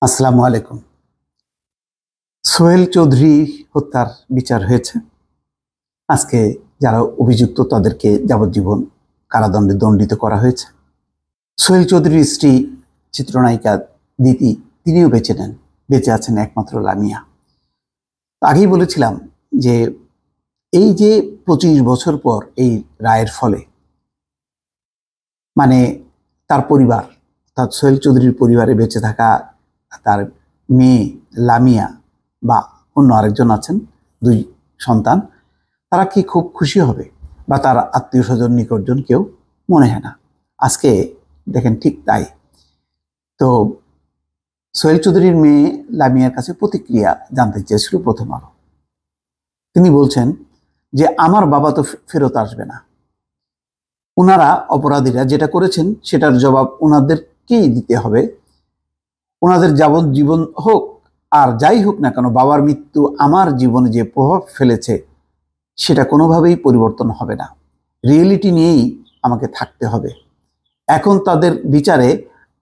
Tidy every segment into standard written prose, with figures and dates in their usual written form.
আসসালামু আলাইকুম। সোহেল চৌধুরী হত্যার বিচার হয়েছে। আজকে যারা অভিযুক্ত তাদেরকে যাবজ্জীবন কারাদণ্ডে দণ্ডিত করা হয়েছে। সোহেল চৌধুরীর স্ত্রী চিত্রনায়িকা দিতি, তিনিও বেঁচে নেন, বেঁচে আছেন একমাত্র লামিয়া। আগেই বলেছিলাম যে এই যে 25 বছর পর এই রায়ের ফলে মানে তার পরিবার, অর্থাৎ সোহেল চৌধুরীর পরিবারে বেঁচে থাকা তার মেয়ে লামিয়া বা অন্য আরেকজন আছেন, 2 সন্তান, তারা কি খুব খুশি হবে? বা তার আত্মীয় স্বজন নিকটজন কেউ? মনে হয় না। আজকে দেখেন ঠিক তাই। তো সোহেল চৌধুরীর মেয়ে লামিয়ার কাছে প্রতিক্রিয়া জানতে চেয়েছিল প্রথম আলো। তিনি বলছেন যে আমার বাবা তো ফেরত আসবে না, ওনারা অপরাধীরা যেটা করেছেন সেটার জবাব ওনাদেরকেই দিতে হবে। ওনাদের যাবজ্জীবন হোক আর যাই হোক না কেন, বাবার মৃত্যু আমার জীবনে যে প্রভাব ফেলেছে সেটা কোনোভাবেই পরিবর্তন হবে না। রিয়েলিটি নিয়েই আমাকে থাকতে হবে। এখন তাদের বিচারে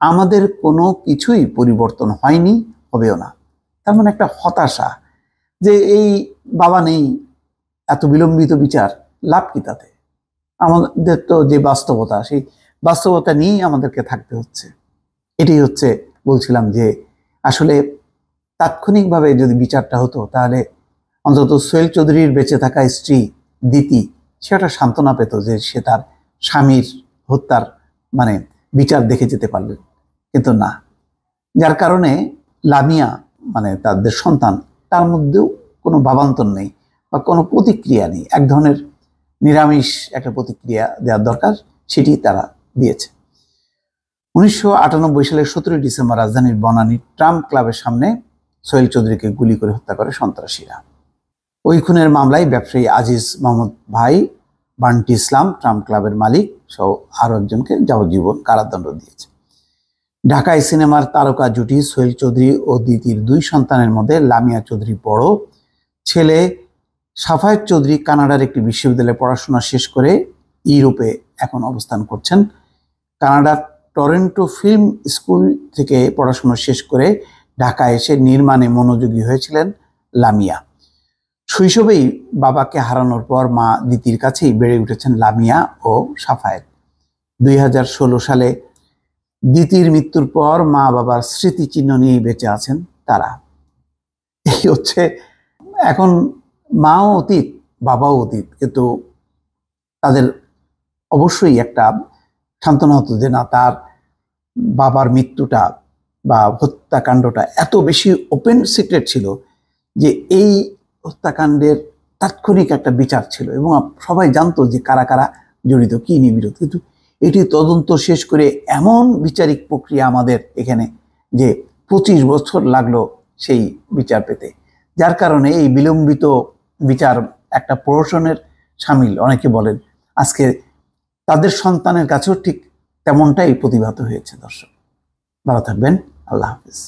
আমাদের কোনো কিছুই পরিবর্তন হয়নি, হবেও না। তার মানে একটা হতাশা যে এই বাবা নেই, এত বিলম্বিত বিচার, লাভ কি তাতে? আমাদের তো যে বাস্তবতা, সেই বাস্তবতা নিয়েই আমাদেরকে থাকতে হচ্ছে। এটাই হচ্ছে, বলছিলাম যে আসলে তাৎক্ষণিকভাবে যদি বিচারটা হতো তাহলে অন্তত সোহেল চৌধুরীর বেঁচে থাকা স্ত্রী দিতি সেটা সান্ত্বনা পেত যে সে তার স্বামীর হত্যার বিচার দেখে যেতে পারলেন। কিন্তু না, যার কারণে লামিয়া তাদের সন্তান, তার মধ্যেও কোনো ভাবান্তর নেই বা কোনো প্রতিক্রিয়া নেই। এক ধরনের নিরামিষ একটা প্রতিক্রিয়া দেওয়ার দরকার, সেটি তারা দিয়েছে। 1998 সালের 17 ডিসেম্বর রাজধানীর বনানীর ট্রাম্প ক্লাবের সামনে সোহেল চৌধুরীকে গুলি করে হত্যা করে সন্ত্রাসীরা। ওই খুনের মামলায় ব্যবসায়ী আজিজ মোহাম্মদ ভাই, বান্টি ইসলাম, ট্রাম্প ক্লাবের মালিক সহ আরো একজনকে যাবজ্জীবন কারাদণ্ড দিয়েছে। ঢাকায় সিনেমার তারকা জুটি সোহেল চৌধুরী ও দিতির 2 সন্তানের মধ্যে লামিয়া চৌধুরী বড়। ছেলে সাফায়েত চৌধুরী কানাডার একটি বিশ্ববিদ্যালয়ে পড়াশোনা শেষ করে ইউরোপে এখন অবস্থান করছেন। কানাডার টরন্টো ফিল্ম স্কুল থেকে পড়াশোনা শেষ করে ঢাকায় এসে নির্মাণে মনোযোগী হয়েছিলেন লামিয়া। শৈশবেই বাবাকে হারানোর পর মা দিতির কাছেই বেড়ে উঠেছেন লামিয়া ও সাফায়েত। 2016 সালে দিতির মৃত্যুর পর মা বাবার স্মৃতিচিহ্ন নিয়ে বেঁচে আছেন তারা। এই হচ্ছে, এখন মাও অতীত, বাবাও অতীত, কিন্তু তাদের অবশ্যই একটা সান্ত্বনা হতো যে না, তার বাবার মৃত্যুটা বা হত্যাকাণ্ডটা এত বেশি ওপেন সিক্রেট ছিল যে এই হত্যাকাণ্ডের তাৎক্ষণিক একটা বিচার ছিল এবং সবাই জানতো যে কারা কারা জড়িত, কি নিবিড়। কিন্তু এটি তদন্ত শেষ করে এমন বিচারিক প্রক্রিয়া আমাদের এখানে যে 25 বছর লাগলো সেই বিচার পেতে, যার কারণে এই বিলম্বিত বিচার একটা প্রহসনের সামিল অনেকে বলেন। আজকে তাদের সন্তানের কাছেও ঠিক তেমনটাই প্রতিভাত হয়েছে। দর্শক ভালো থাকবেন, আল্লাহ হাফিজ।